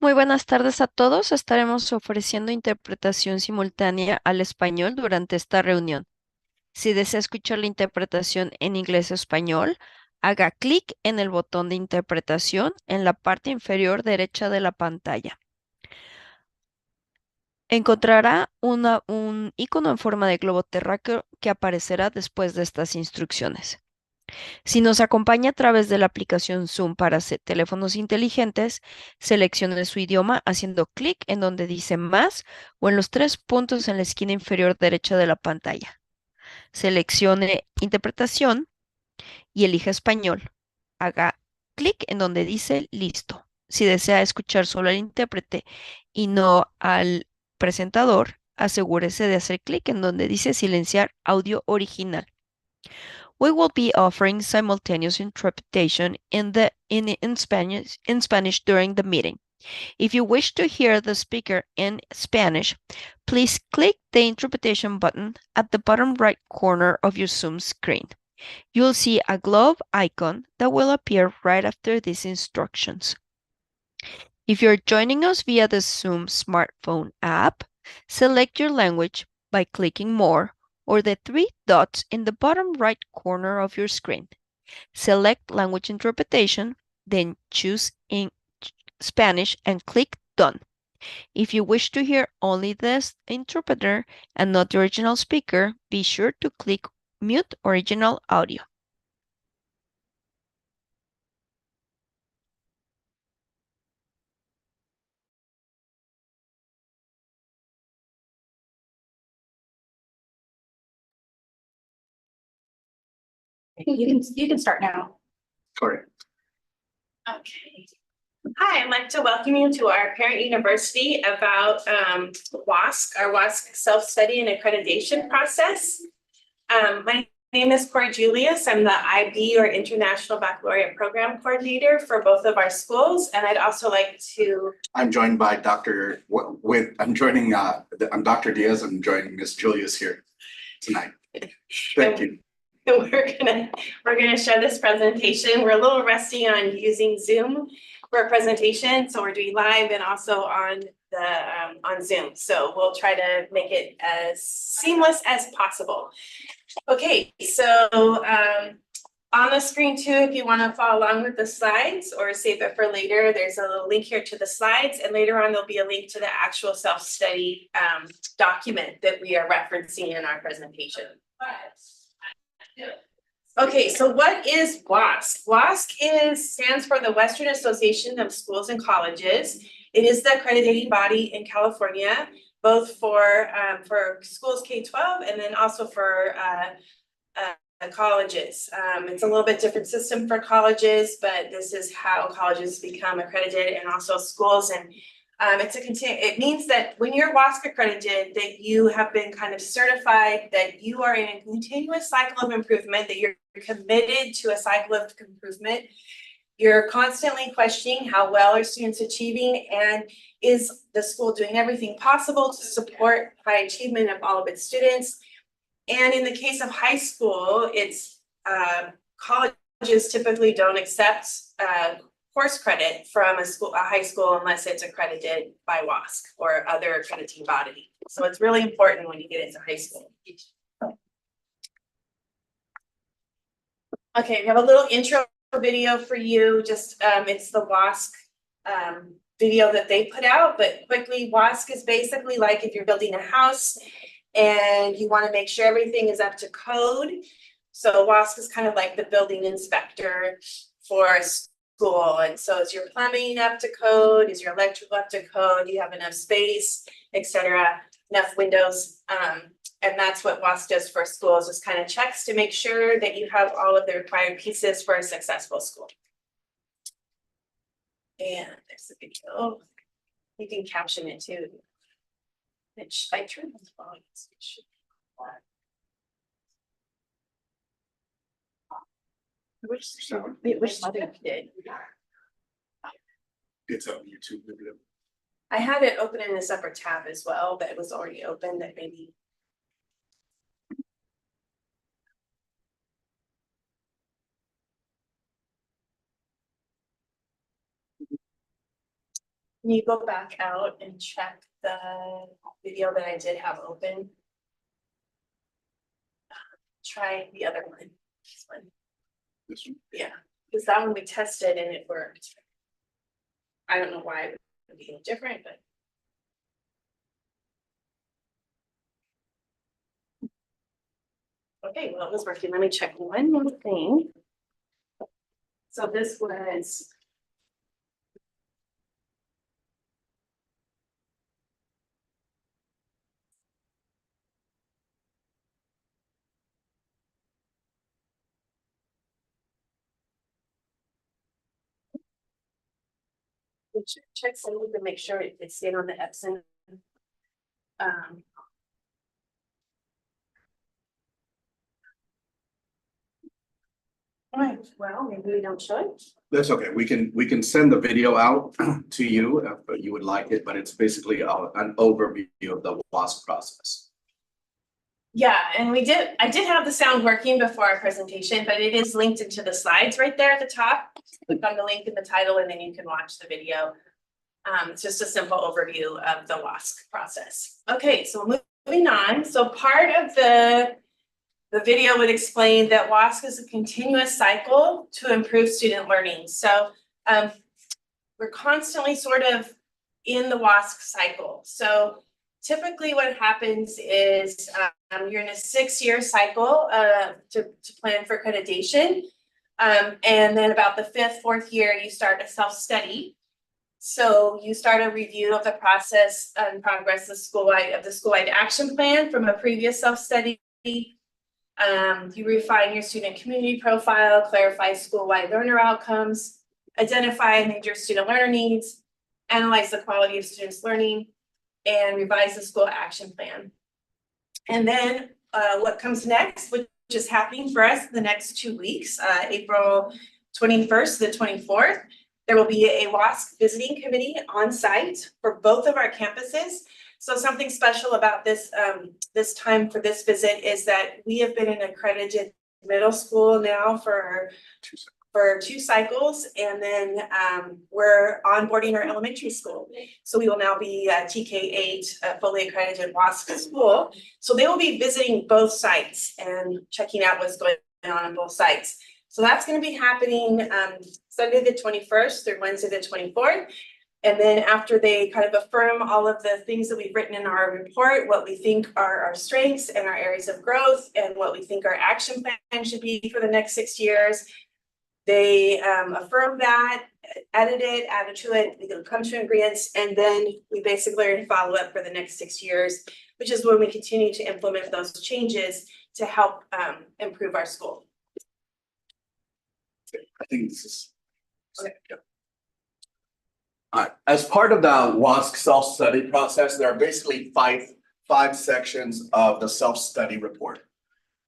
Muy buenas tardes a todos. Estaremos ofreciendo interpretación simultánea al español durante esta reunión. Si desea escuchar la interpretación en inglés o español, haga clic en el botón de interpretación en la parte inferior derecha de la pantalla. Encontrará un icono en forma de globo terráqueo que aparecerá después de estas instrucciones. Si nos acompaña a través de la aplicación Zoom para teléfonos inteligentes, seleccione su idioma haciendo clic en donde dice más o en los tres puntos en la esquina inferior derecha de la pantalla. Seleccione interpretación y elija español. Haga clic en donde dice listo. Si desea escuchar solo al intérprete y no al presentador, asegúrese de hacer clic en donde dice silenciar audio original. We will be offering simultaneous interpretation in Spanish during the meeting. If you wish to hear the speaker in Spanish, please click the interpretation button at the bottom right corner of your Zoom screen. You'll see a globe icon that will appear right after these instructions. If you're joining us via the Zoom smartphone app, select your language by clicking More or the three dots in the bottom right corner of your screen. Select Language Interpretation, then choose in Spanish and click Done. If you wish to hear only this interpreter and not the original speaker, be sure to click Mute Original Audio. You can start now. Correct. Okay. Hi, I'd like to welcome you to our parent university about WASC, our WASC self-study and accreditation process. My name is Cora Julius. I'm the IB or International Baccalaureate Program Coordinator for both of our schools. And I'd also like to. I'm joined by I'm Dr. Diaz. I'm joining Miss Julius here tonight. Thank you. We're gonna show this presentation. We're a little rusty on using Zoom for a presentation, so we're doing live and also on Zoom. So we'll try to make it as seamless as possible. Okay, so on the screen too, if you want to follow along with the slides or save it for later, there's a little link here to the slides, and later on there'll be a link to the actual self-study document that we are referencing in our presentation. Okay, so what is WASC? WASC stands for the Western Association of Schools and Colleges. It is the accrediting body in California, both for schools K-12 and then also for colleges. It's a little bit different system for colleges, but this is how colleges become accredited and also schools. And it means that when you're WASC accredited, that you have been kind of certified, that you are in a continuous cycle of improvement, that you're committed to a cycle of improvement. You're constantly questioning how well are students achieving, and is the school doing everything possible to support high achievement of all of its students. And in the case of high school, it's colleges typically don't accept course credit from a high school unless it's accredited by WASC or other accrediting body. So it's really important when you get into high school. Okay, we have a little intro video for you. Just it's the WASC video that they put out, but quickly, WASC is basically like if you're building a house and you want to make sure everything is up to code. So WASC is kind of like the building inspector for a school. And so is your plumbing up to code? Is your electrical up to code? Do you have enough space, etc., enough windows? And that's what WASC does for schools, just kind of checks to make sure that you have all of the required pieces for a successful school. And there's the video. You can caption it too. I turned those volumes. Which slide you did? It's on YouTube. I had it open in a separate tab as well, but it was already open. That maybe. Can you go back out and check the video that I did have open? Try the other one. This one. This one. Yeah, because that one we tested and it worked. I don't know why it would be different, but. Okay, well, it was working. Let me check one more thing. So this was. Check something to make sure it's staying on the Epson. All right, well, maybe we don't show it. That's okay. We can send the video out to you if you would like it, but it's basically an overview of the WASC process. Yeah, and I did have the sound working before our presentation, but it is linked into the slides right there at the top. Click on the link in the title and then you can watch the video. It's just a simple overview of the WASC process. Okay, so moving on. So part of the video would explain that WASC is a continuous cycle to improve student learning. So we're constantly sort of in the WASC cycle. So typically what happens is you're in a 6-year cycle to plan for accreditation. And then about the 5th, 4th year, you start a self-study. So you start a review of the process and progress of the school-wide action plan from a previous self-study. You refine your student community profile, clarify school-wide learner outcomes, identify major student learner needs, analyze the quality of students' learning, and revise the school action plan. And then what comes next, which is happening for us the next 2 weeks, April 21st to the 24th, there will be a WASC visiting committee on site for both of our campuses. So something special about this this time for this visit is that we have been an accredited middle school now for 2 cycles, and then we're onboarding our elementary school. So we will now be TK8, fully accredited WASC school. So they will be visiting both sites and checking out what's going on both sites. So that's going to be happening Sunday the 21st through Wednesday the 24th. And then after they kind of affirm all of the things that we've written in our report, what we think are our strengths and our areas of growth, and what we think our action plan should be for the next 6 years, they affirm that, edit it, add to it, we can come to agreements, and then we basically are in follow up for the next 6 years, which is when we continue to implement those changes to help improve our school. I think this is. Okay. Yeah. All right. As part of the WASC self-study process, there are basically five sections of the self-study report.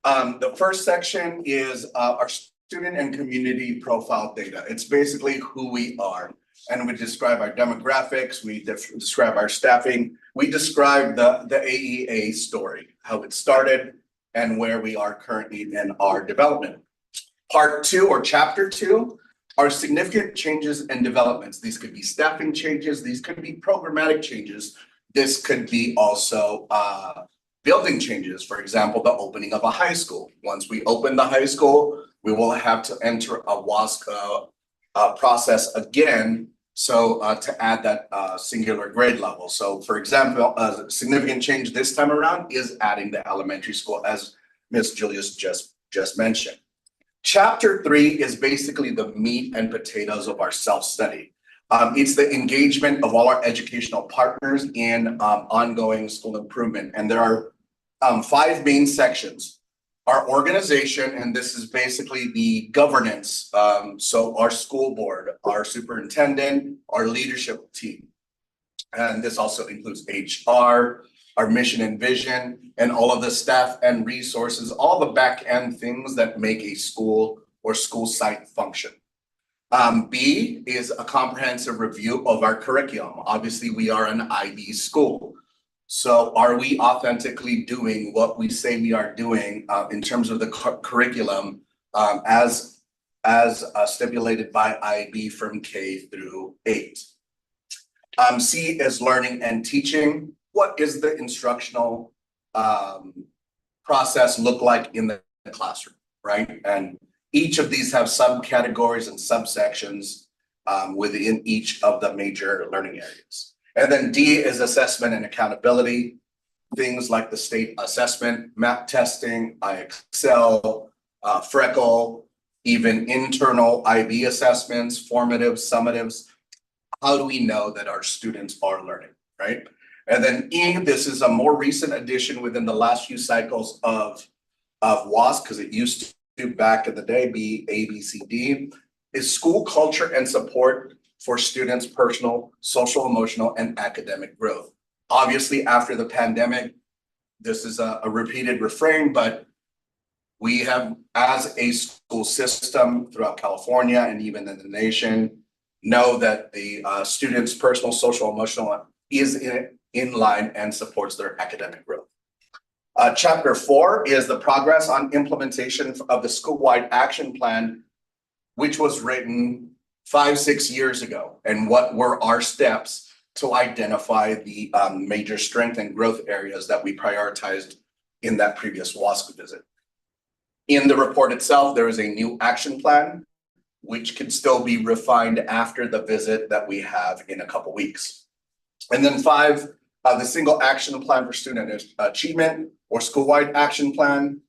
The first section is our student and community profile data. It's basically who we are. And we describe our demographics, we describe our staffing, we describe the AEA story, how it started and where we are currently in our development. Part 2 or chapter 2 are significant changes and developments. These could be staffing changes, these could be programmatic changes. This could be also building changes. For example, the opening of a high school. Once we open the high school, we will have to enter a WASC process again. So to add that singular grade level. So for example, a significant change this time around is adding the elementary school, as Ms. Julius just mentioned. Chapter 3 is basically the meat and potatoes of our self-study. It's the engagement of all our educational partners in ongoing school improvement. And there are 5 main sections. Our organization, and this is basically the governance. So our school board, our superintendent, our leadership team. And this also includes HR, our mission and vision, and all of the staff and resources, all the back end things that make a school or school site function. B is a comprehensive review of our curriculum. Obviously, we are an IB school. So are we authentically doing what we say we are doing in terms of the curriculum as stipulated by IB from K through 8? C is learning and teaching. What is the instructional process look like in the classroom, right? And each of these have subcategories and subsections within each of the major learning areas. And then D is assessment and accountability. Things like the state assessment, map testing, IXL, Freckle, even internal IB assessments, formatives, summatives. How do we know that our students are learning, right? And then E, this is a more recent addition within the last few cycles of WASC, because it used to back in the day be A, B, C, D, is school culture and support for students' personal, social, emotional, and academic growth. Obviously, after the pandemic, this is a repeated refrain, but we have, as a school system throughout California and even in the nation, know that the students' personal, social, emotional is in line and supports their academic growth. Chapter 4 is the progress on implementation of the school-wide action plan, which was written 5-6 years ago, and what were our steps to identify the major strength and growth areas that we prioritized in that previous WASC visit. In the report itself, there is a new action plan, which can still be refined after the visit that we have in a couple weeks. And then 5, the single action plan for student achievement or school-wide action plan.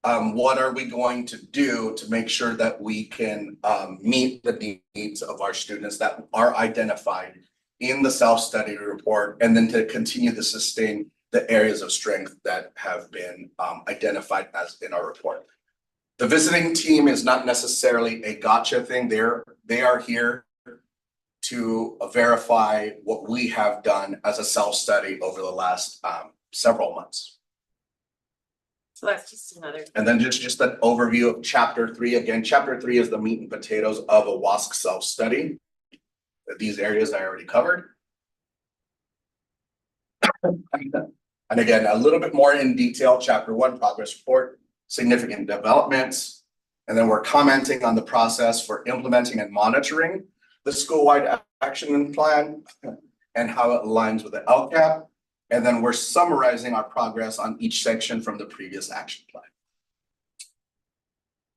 What are we going to do to make sure that we can meet the needs of our students that are identified in the self-study report, and then to continue to sustain the areas of strength that have been identified as in our report. The visiting team is not necessarily a gotcha thing. They are here to verify what we have done as a self-study over the last several months. So that's just another. And then just an overview of chapter 3. Again, chapter 3 is the meat and potatoes of a WASC self-study. These areas I already covered. And again, a little bit more in detail, chapter 1, progress report, significant developments. And then we're commenting on the process for implementing and monitoring the school-wide action plan and how it aligns with the LCAP. And then we're summarizing our progress on each section from the previous action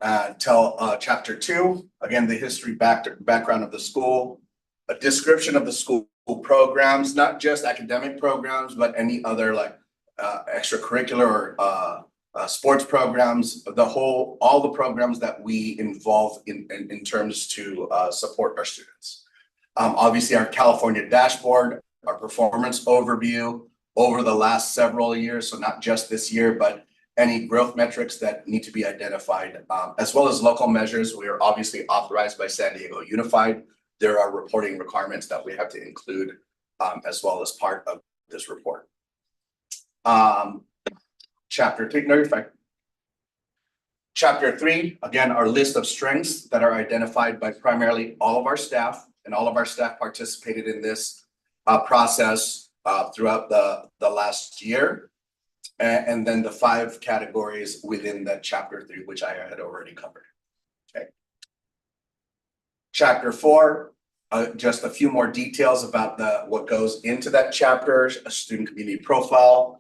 plan. Chapter 2, again, the history background of the school, a description of the school programs, not just academic programs, but any other like extracurricular or sports programs, all the programs that we involve in terms to support our students. Obviously, our California dashboard, our performance overview over the last several years, so not just this year, but any growth metrics that need to be identified, as well as local measures. We are obviously authorized by San Diego Unified. There are reporting requirements that we have to include as well as part of this report. Chapter 3, no, you're fine. Chapter 3, again, our list of strengths that are identified by primarily all of our staff, and all of our staff participated in this process throughout the last year. And then the 5 categories within that chapter 3, which I had already covered. Okay. Chapter 4, just a few more details about what goes into that chapter, a student community profile,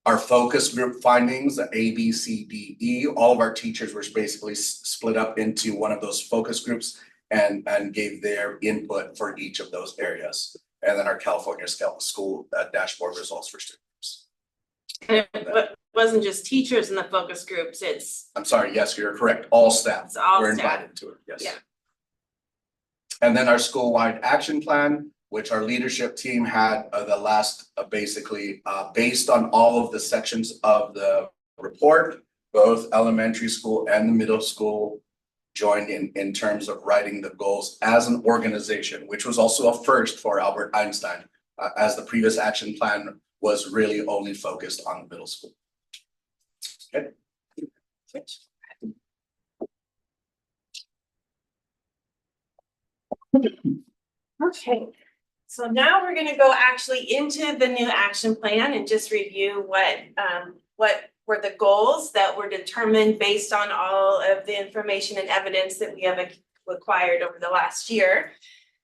our focus group findings, A, B, C, D, E. All of our teachers were basically split up into one of those focus groups and gave their input for each of those areas. And then our California school dashboard results for students. It wasn't just teachers in the focus groups, I'm sorry, yes, you're correct. All staff were staff. invited to it, yes. Yeah. And then our school-wide action plan, which our leadership team had the last basically based on all of the sections of the report, both elementary school and the middle school joined in terms of writing the goals as an organization, which was also a first for Albert Einstein, as the previous action plan was really only focused on the middle school. Okay. Okay, so now we're gonna go actually into the new action plan and just review what were the goals that were determined based on all of the information and evidence that we have acquired over the last year.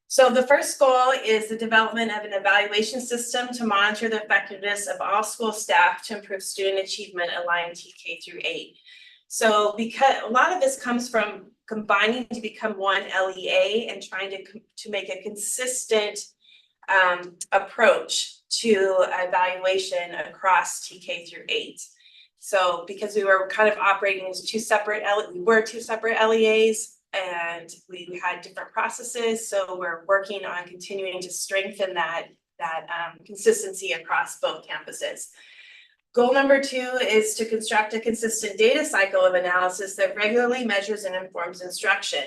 So the first goal is the development of an evaluation system to monitor the effectiveness of all school staff to improve student achievement aligned TK through 8. So because a lot of this comes from combining to become one LEA and trying to make a consistent approach to evaluation across TK through 8. So because we were kind of operating as two separate LEAs, and we had different processes, so we're working on continuing to strengthen that consistency across both campuses. Goal number 2 is to construct a consistent data cycle of analysis that regularly measures and informs instruction.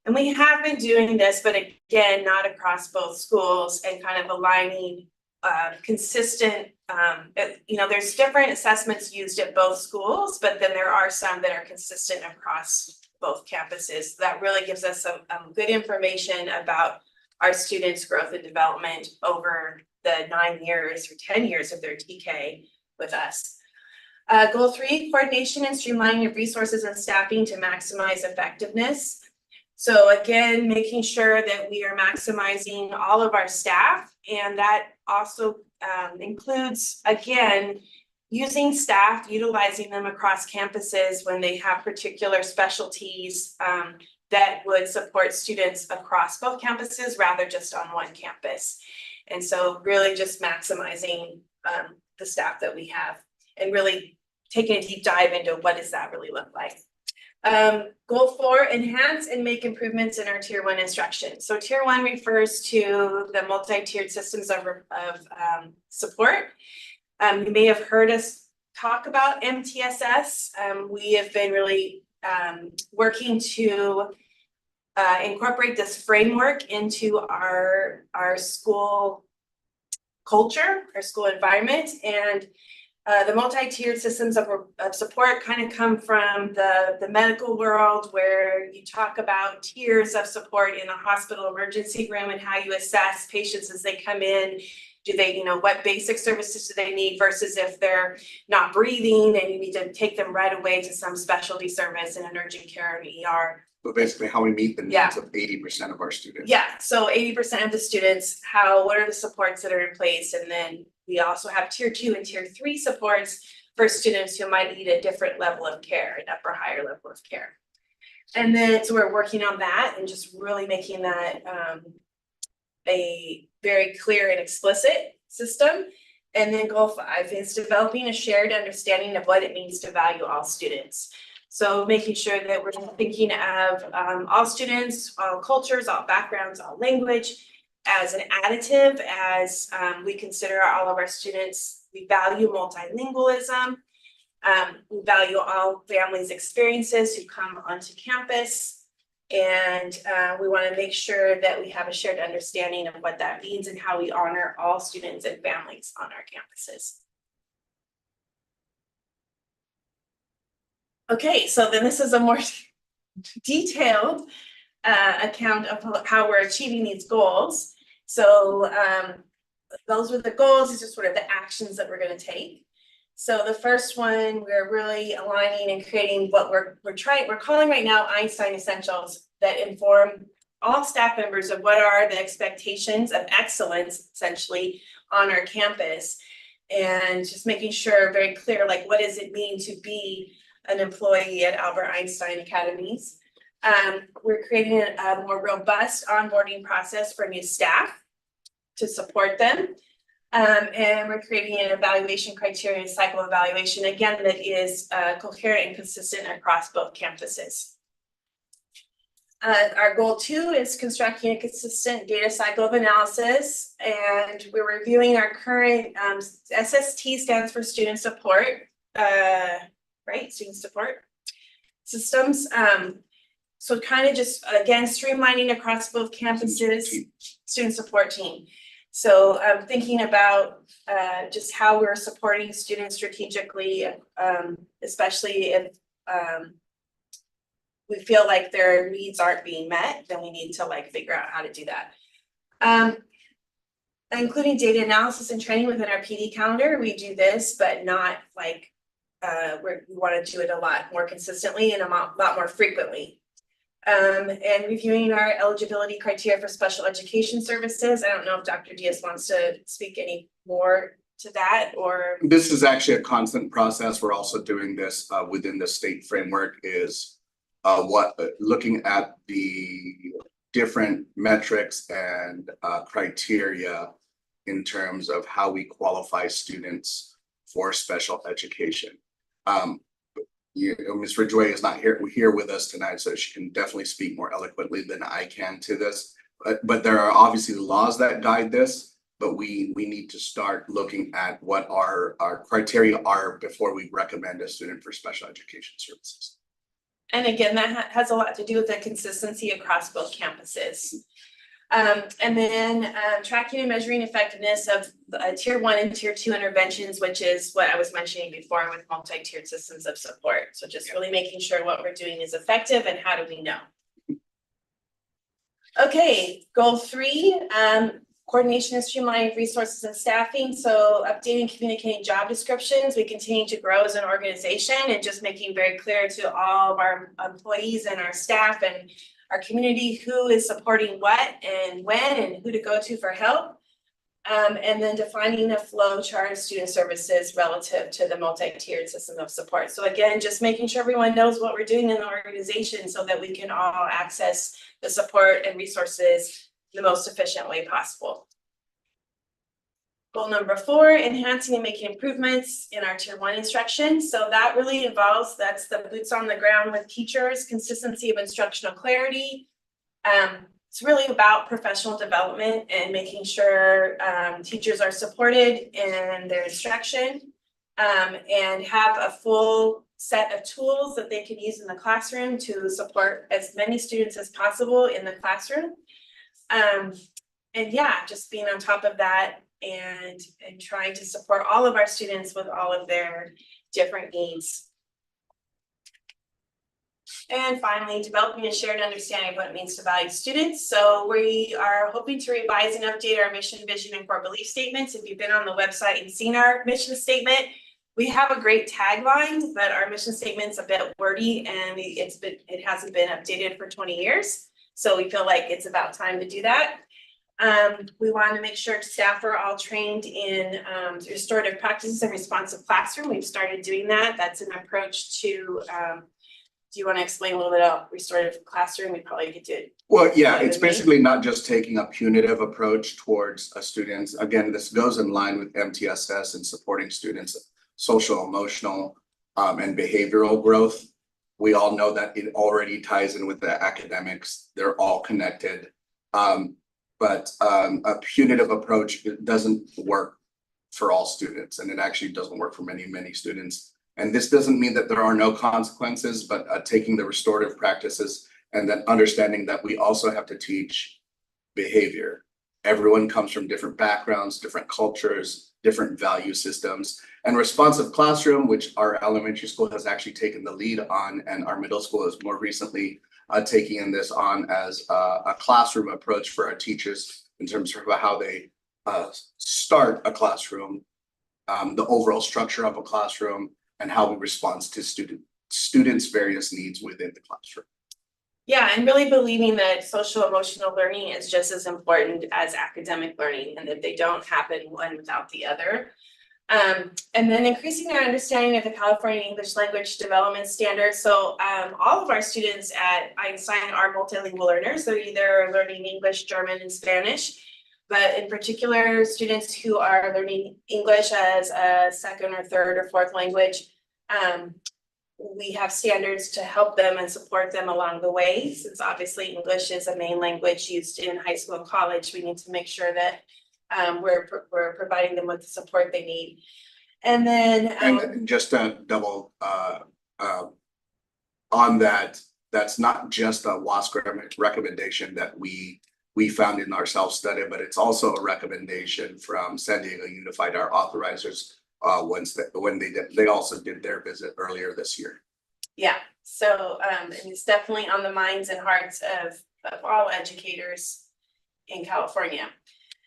And we have been doing this, but again, not across both schools, and kind of aligning consistent, there's different assessments used at both schools, but then there are some that are consistent across both campuses. That really gives us some good information about our students' growth and development over the 9 years or 10 years of their TK with us. Goal 3, coordination and streamlining of resources and staffing to maximize effectiveness. So again, making sure that we are maximizing all of our staff, and that also includes, again, using staff, utilizing them across campuses when they have particular specialties that would support students across both campuses rather just on one campus. And so really just maximizing the staff that we have and really taking a deep dive into what does that really look like. Goal 4, enhance and make improvements in our tier 1 instruction. So tier 1 refers to the multi-tiered systems of support. You may have heard us talk about MTSS. We have been really working to incorporate this framework into our school culture, our school environment, and the multi-tiered systems of support kind of come from the medical world, where you talk about tiers of support in a hospital emergency room and how you assess patients as they come in. Do they, what basic services do they need versus if they're not breathing and you need to take them right away to some specialty service in an urgent care or ER. So basically how we meet the needs of 80% of our students. Yeah, so 80% of the students, what are the supports that are in place? And then we also have tier 2 and tier 3 supports for students who might need a different level of care, an upper higher level of care. And then so we're working on that and just really making that a very clear and explicit system. And then goal 5 is developing a shared understanding of what it means to value all students. So making sure that we're thinking of all students, all cultures, all backgrounds, all language as an additive, as we consider all of our students. We value multilingualism. We value all families' experiences who come onto campus. And we want to make sure that we have a shared understanding of what that means and how we honor all students and families on our campuses. Okay, so then this is a more detailed account of how we're achieving these goals. So those were the goals. These are sort of the actions that we're going to take. So the first one, we're really aligning and creating what we're calling right now Einstein Essentials, that inform all staff members of what are the expectations of excellence, essentially, on our campus. And just making sure very clear, like, what does it mean to be an employee at Albert Einstein Academies? We're creating a more robust onboarding process for new staff to support them. And we're creating an evaluation criteria cycle evaluation, again, that is coherent and consistent across both campuses. Our goal 2 is constructing a consistent data cycle of analysis, and we're reviewing our current SST stands for student support, right? Student support systems. So kind of just, again, streamlining across both campuses, student support team. So thinking about just how we're supporting students strategically, especially if we feel like their needs aren't being met, then we need to figure out how to do that. Including data analysis and training within our PD calendar. We do this, but not we want to do it a lot more consistently and a lot more frequently. And reviewing our eligibility criteria for special education services. I don't know if Dr. Diaz wants to speak any more to that or. This is actually a constant process. We're also doing this within the state framework is looking at the different metrics and criteria in terms of how we qualify students for special education. Ms. Ridgway is not here with us tonight, so she can definitely speak more eloquently than I can to this. But there are obviously laws that guide this, but we need to start looking at what our criteria are before we recommend a student for special education services. And again, that has a lot to do with the consistency across both campuses. And then tracking and measuring effectiveness of tier 1 and tier 2 interventions, which is what I was mentioning before with multi-tiered systems of support. So just really making sure what we're doing is effective and how do we know? Okay, goal 3, coordination and streamlining resources and staffing. So updating and communicating job descriptions. We continue to grow as an organization and just making very clear to all of our employees and our staff and our community who is supporting what and when and who to go to for help. And then defining a flow chart of student services relative to the multi-tiered system of support. So again, just making sure everyone knows what we're doing in the organization so that we can all access the support and resources the most efficient way possible. Goal number 4, enhancing and making improvements in our tier 1 instruction. So that really involves, that's the boots on the ground with teachers, consistency of instructional clarity. It's really about professional development and making sure teachers are supported in their instruction and have a full set of tools that they can use in the classroom to support as many students as possible in the classroom. And yeah, just being on top of that and trying to support all of our students with all of their different needs. And finally, developing a shared understanding of what it means to value students. So we are hoping to revise and update our mission, vision, and core belief statements. If you've been on the website and seen our mission statement, we have a great tagline, but our mission statement's a bit wordy and it hasn't been updated for 20 years. So we feel like it's about time to do that. We want to make sure staff are all trained in restorative practices and responsive classroom. We've started doing that. That's an approach to, do you want to explain a little bit about restorative classroom? We probably could do it. Well, yeah, it's basically not just taking a punitive approach towards students. Again, this goes in line with MTSS and supporting students' social, emotional, and behavioral growth. We all know that it already ties in with the academics. They're all connected. But a punitive approach, it doesn't work for all students, and it actually doesn't work for many, many students. And this doesn't mean that there are no consequences, but taking the restorative practices and then understanding that we also have to teach behavior. Everyone comes from different backgrounds, different cultures, different value systems. And responsive classroom, which our elementary school has actually taken the lead on, and our middle school is more recently taking this on as a classroom approach for our teachers in terms of how they start a classroom, the overall structure of a classroom, and how we respond to students' various needs within the classroom. Yeah, and really believing that social emotional learning is just as important as academic learning and that they don't happen one without the other. And then increasing their understanding of the California English Language Development Standards. So all of our students at Einstein are multilingual learners. They're either learning English, German, and Spanish. But in particular, students who are learning English as a second or third or fourth language, we have standards to help them and support them along the way. Since obviously English is a main language used in high school and college, we need to make sure that we're providing them with the support they need. And then and just to double on that, that's not just a WASC recommendation that we found in our self-study, but it's also a recommendation from San Diego Unified, our authorizers, when they also did their visit earlier this year. Yeah, so and it's definitely on the minds and hearts of all educators in California.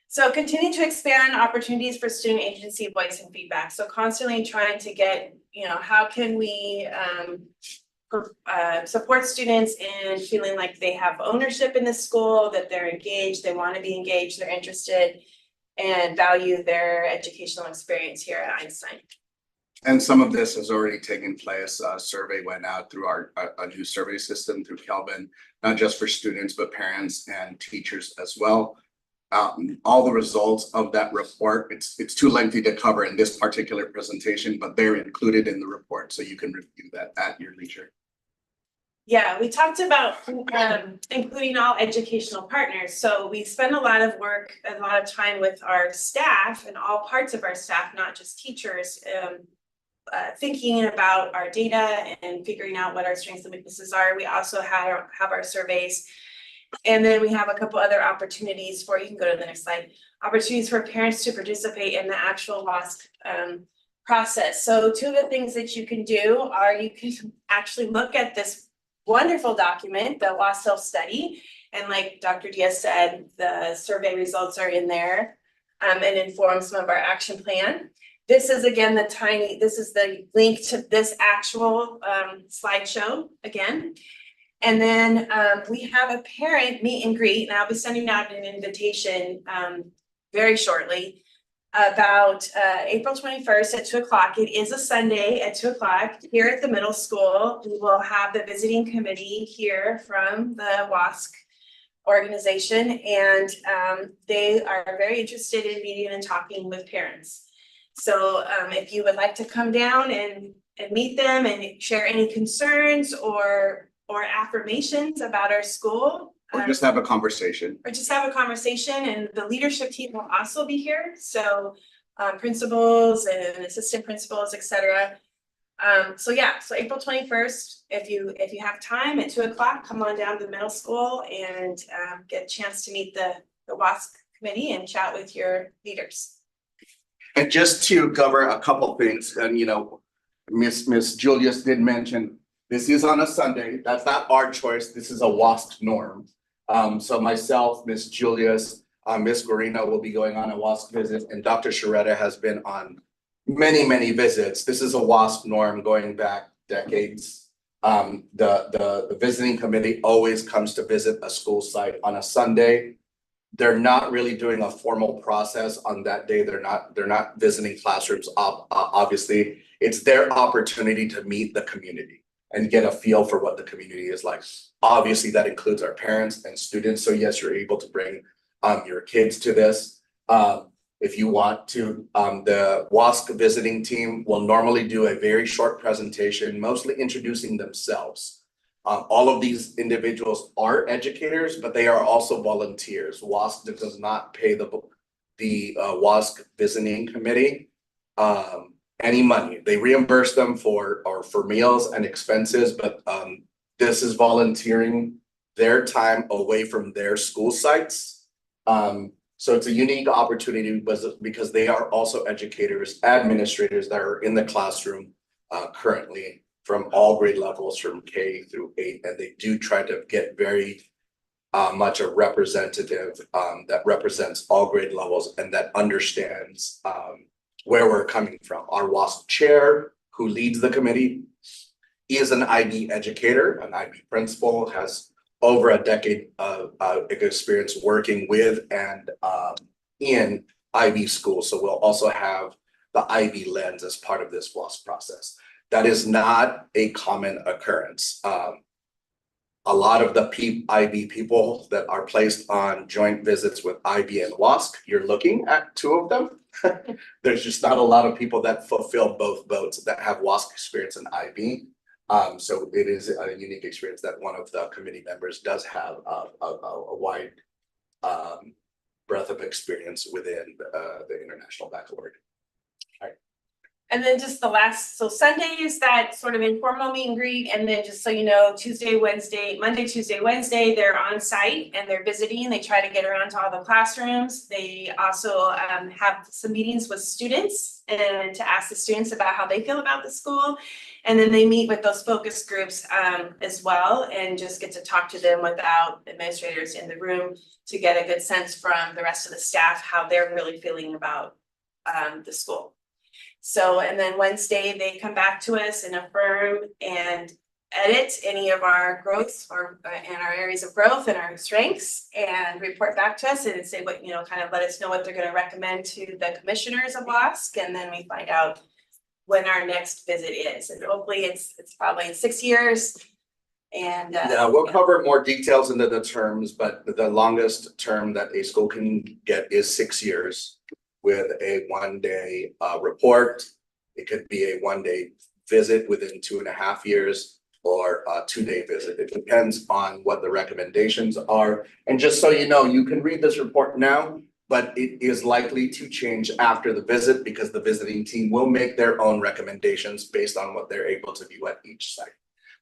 So continue to expand opportunities for student agency, voice, and feedback. So constantly trying to get, how can we support students in feeling like they have ownership in the school, that they're engaged, they want to be engaged, they're interested, and value their educational experience here at Einstein. And some of this has already taken place. A survey went out through a new survey system through Kelvin, not just for students, but parents and teachers as well. All the results of that report, it's too lengthy to cover in this particular presentation, but they're included in the report, so you can review that at your leisure. Yeah, we talked about including all educational partners. So we spend a lot of work, a lot of time with our staff and all parts of our staff, not just teachers, thinking about our data and figuring out what our strengths and weaknesses are. We also have our surveys. And then we have a couple other opportunities for, you can go to the next slide, opportunities for parents to participate in the actual WASC process. So two of the things that you can do are you can actually look at this wonderful document, the WASC self-study. And like Dr. Diaz said, the survey results are in there and inform some of our action plan. This is again, this is the link to this actual slideshow again. And then we have a parent meet and greet, and I'll be sending out an invitation very shortly about April 21st at 2 o'clock. It is a Sunday at 2 o'clock here at the middle school. We will have the visiting committee here from the WASC organization, and they are very interested in meeting and talking with parents. So if you would like to come down and meet them and share any concerns or affirmations about our school. Or just have a conversation. And the leadership team will also be here. So principals and assistant principals, etc. So April 21st, if you have time at 2 o'clock, come on down to the middle school and get a chance to meet the WASC committee and chat with your leaders. And just to cover a couple things, and Miss Julius did mention, this is on a Sunday. That's not our choice. This is a WASC norm. So myself, Miss Julius, Miss Guarino will be going on a WASC visit, and Dr. Sharetta has been on many, many visits. This is a WASC norm going back decades. The visiting committee always comes to visit a school site on a Sunday. They're not really doing a formal process on that day. They're not visiting classrooms. Obviously, it's their opportunity to meet the community and get a feel for what the community is like. Obviously, that includes our parents and students. So yes, you're able to bring your kids to this. If you want to, the WASC visiting team will normally do a very short presentation, mostly introducing themselves. All of these individuals are educators, but they are also volunteers. WASC does not pay the WASC visiting committee any money. They reimburse them for meals and expenses, but this is volunteering their time away from their school sites. So it's a unique opportunity because they are also educators, administrators that are in the classroom currently from all grade levels from K through 8, and they do try to get very much a representative that represents all grade levels and that understands where we're coming from. Our WASC chair, who leads the committee, is an IB educator, an IB principal, has over a decade of experience working with and in IB schools. So we'll also have the IB lens as part of this WASC process. That is not a common occurrence. A lot of the IB people that are placed on joint visits with IB and WASC, you're looking at 2 of them. There's just not a lot of people that fulfill both boats that have WASC experience in IB. So it is a unique experience that one of the committee members does have a wide breadth of experience within the International Baccalaureate. And then just the last, so Sunday is that sort of informal meet and greet. And then just so you know, Monday, Tuesday, Wednesday, they're on site and they're visiting. They try to get around to all the classrooms. They also have some meetings with students and to ask the students about how they feel about the school. And then they meet with those focus groups as well and just get to talk to them without administrators in the room to get a good sense from the rest of the staff how they're really feeling about the school. So, and then Wednesday, they come back to us and affirm and edit any of our growth or and our areas of growth and our strengths and report back to us and say what, kind of let us know what they're gonna recommend to the commissioners of WASC, and then we find out when our next visit is, and hopefully it's probably in 6 years. And Yeah, we'll cover more details into the terms, but the longest term that a school can get is 6 years with a 1-day report. It could be a 1-day visit within 2.5 years or a 2-day visit. It depends on what the recommendations are. And just so you know, you can read this report now, but it is likely to change after the visit because the visiting team will make their own recommendations based on what they're able to view at each site.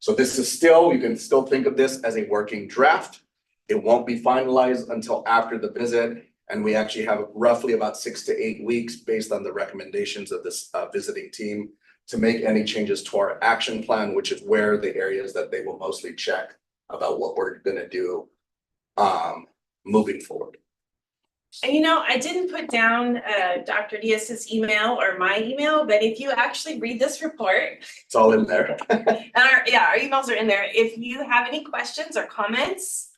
So this is still, you can still think of this as a working draft. It won't be finalized until after the visit. And we actually have roughly about 6 to 8 weeks based on the recommendations of this visiting team to make any changes to our action plan, which is where the areas that they will mostly check about what we're gonna do moving forward. And I didn't put down Dr. Diaz's email or my email, but if you actually read this report, It's all in there. and our emails are in there. If you have any questions or comments,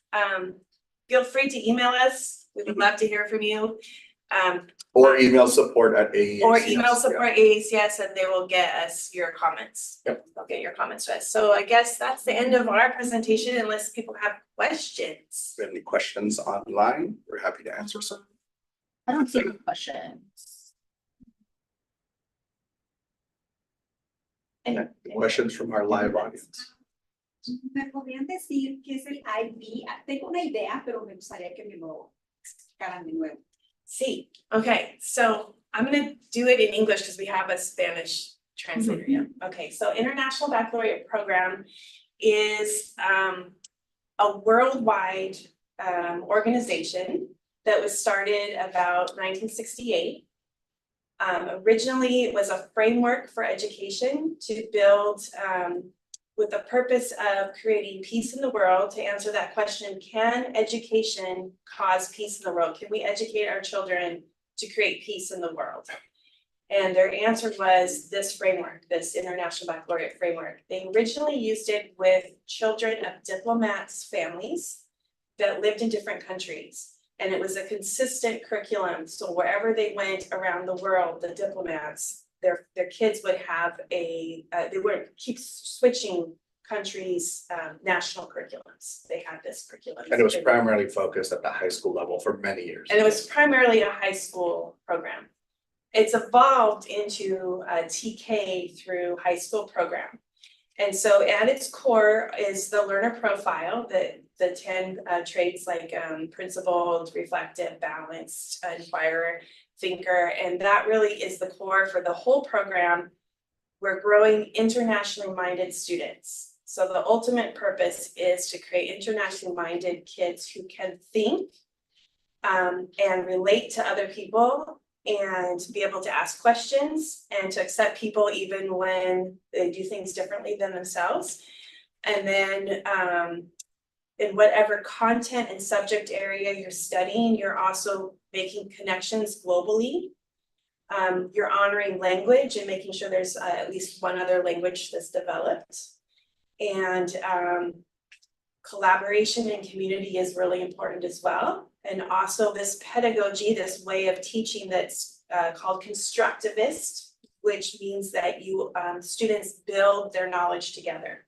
feel free to email us. We would love to hear from you. Or email support at AEACS. Or email support AACS, and they will get us your comments. Yep. They'll get your comments to us. So I guess that's the end of our presentation unless people have questions. If you have any questions online, we're happy to answer some. I don't see any questions. And Questions from our live audience. ¿Me podrían decir qué es el IB? Tengo una idea, pero me gustaría que me lo explicaran de nuevo. see, okay, so I'm gonna do it in English because we have a Spanish translator. Yeah. Okay, so International Baccalaureate Program is a worldwide organization that was started about 1968. Originally, it was a framework for education to build with the purpose of creating peace in the world. To answer that question, can education cause peace in the world? Can we educate our children to create peace in the world? And their answer was this framework, this International Baccalaureate framework. They originally used it with children of diplomats' families that lived in different countries. And it was a consistent curriculum. So wherever they went around the world, the diplomats, their kids would have they would keep switching countries' national curriculums. They had this curriculum. And it was primarily focused at the high school level for many years. And it was primarily a high school program. It's evolved into a TK through high school program. And so at its core is the learner profile, the 10 traits like principled, reflective, balanced, inquirer, thinker, and that really is the core for the whole program. We're growing internationally minded students. So the ultimate purpose is to create internationally minded kids who can think and relate to other people and be able to ask questions and to accept people even when they do things differently than themselves. And then in whatever content and subject area you're studying, you're also making connections globally. You're honoring language and making sure there's at least one other language that's developed. And collaboration and community is really important as well. And also this pedagogy, this way of teaching that's called constructivist, which means that you students build their knowledge together.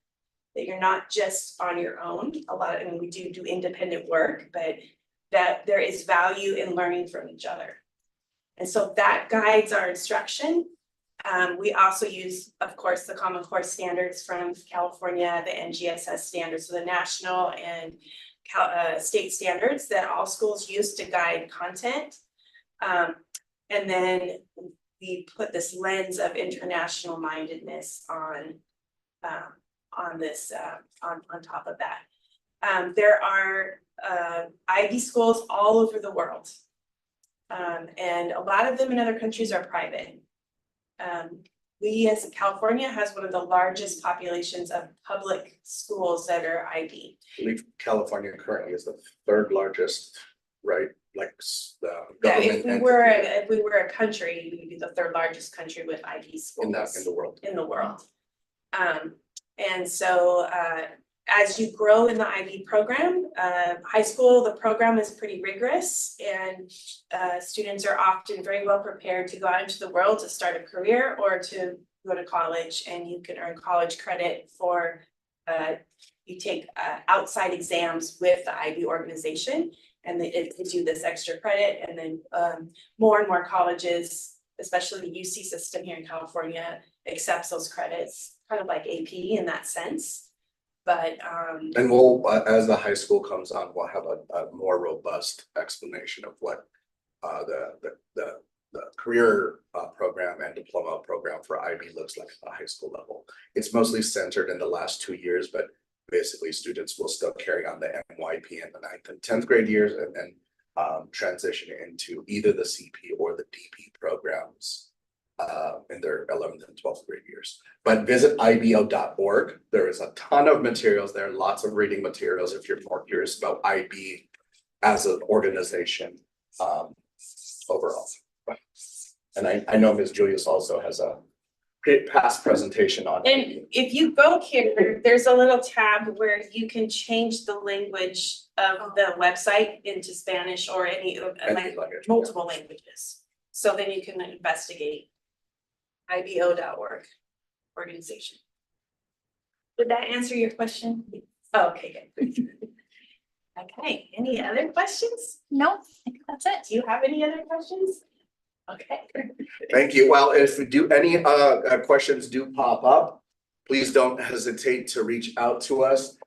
That you're not just on your own. We do independent work, but that there is value in learning from each other. And so that guides our instruction. We also use, of course, the Common Core standards from California, the NGSS standards, so the national and state standards that all schools use to guide content. And then we put this lens of international mindedness on this, on top of that. There are IB schools all over the world. And a lot of them in other countries are private. We as California has one of the largest populations of public schools that are IB. I believe California currently is the 3rd largest, right? Like the Yeah, government. if we were a country, we would be the 3rd largest country with IB schools in the world. in the world. And so as you grow in the IB program, high school, the program is pretty rigorous, and students are often very well prepared to go out into the world to start a career or to go to college, and you can earn college credit for you take outside exams with the IB organization, and it gives you this extra credit. And then more and more colleges, especially the UC system here in California, accepts those credits, kind of like AP in that sense. But And we'll, as the high school comes on, we'll have a more robust explanation of what the career program and diploma program for IB looks like at the high school level. It's mostly centered in the last 2 years, but basically students will still carry on the MYP in the 9th and 10th grade years, and then transition into either the CP or the DP programs in their 11th and 12th grade years. But visit ibo.org. There is a ton of materials there, lots of reading materials if you're more curious about IB as an organization overall. And I know Ms. Julius also has a past presentation on. and if you go here, there's a little tab where you can change the language of the website into Spanish or any like multiple languages. So then you can investigate ibo.org organization. Did that answer your question? Oh, okay, good. Okay, any other questions? No, I think that's it. Do you have any other questions? Okay. Thank you. Well, if we do any questions do pop up, please don't hesitate to reach out to us.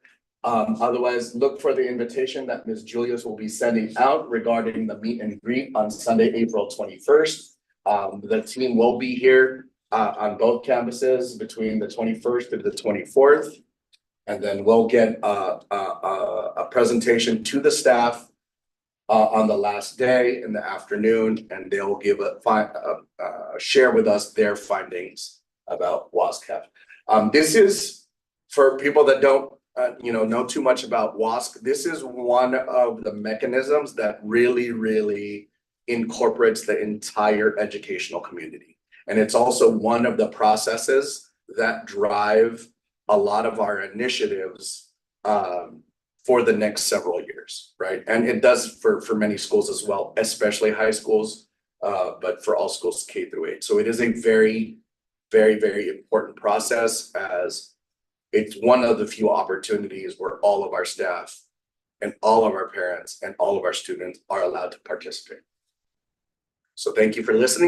Otherwise, look for the invitation that Ms. Julius will be sending out regarding the meet and greet on Sunday, April 21st. The team will be here on both campuses between the 21st and the 24th. And then we'll get a presentation to the staff on the last day in the afternoon, and they'll give share with us their findings about WASC. This is for people that don't know too much about WASC. This is one of the mechanisms that really incorporates the entire educational community. And it's also one of the processes that drive a lot of our initiatives for the next several years, right? And it does for many schools as well, especially high schools, but for all schools K through 8. So it is a very important process, as it's one of the few opportunities where all of our staff and all of our parents and all of our students are allowed to participate. So thank you for listening.